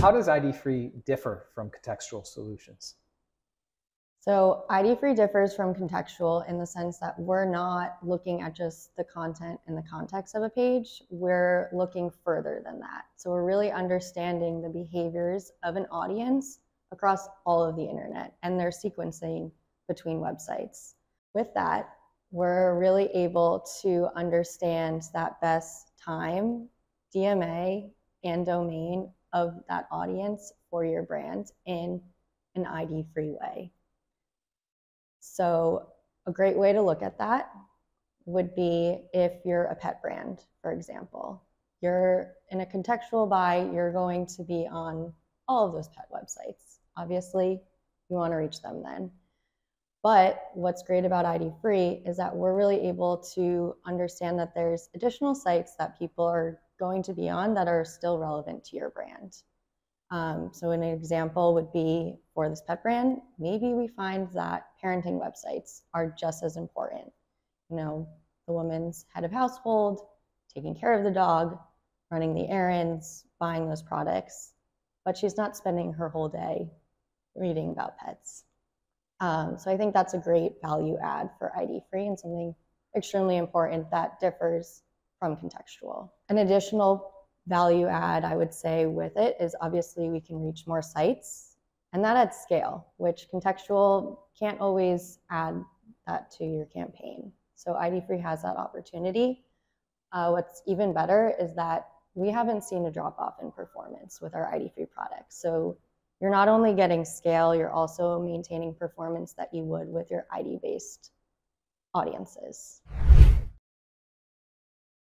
How does ID-free differ from contextual solutions? So ID-free differs from contextual in the sense that we're not looking at just the content and the context of a page. We're looking further than that. So we're really understanding the behaviors of an audience across all of the internet and their sequencing between websites. With that, we're really able to understand that best time, DMA, and domain of that audience for your brand in an ID-free way. So a great way to look at that would be if you're a pet brand, for example. You're in a contextual buy, you're going to be on all of those pet websites. Obviously, you want to reach them then. But what's great about ID-free is that we're really able to understand that there's additional sites that people are going to be on that are still relevant to your brand. So an example would be for this pet brand, maybe we find that parenting websites are just as important. You know, the woman's head of household, taking care of the dog, running the errands, buying those products, but she's not spending her whole day reading about pets. So I think that's a great value add for ID-free and something extremely important that differs from contextual. An additional value add, I would say, with it is obviously we can reach more sites, and that at scale, which contextual can't always add that to your campaign. So ID-free has that opportunity. What's even better is that we haven't seen a drop off in performance with our ID-free products. So you're not only getting scale, you're also maintaining performance that you would with your ID-based audiences.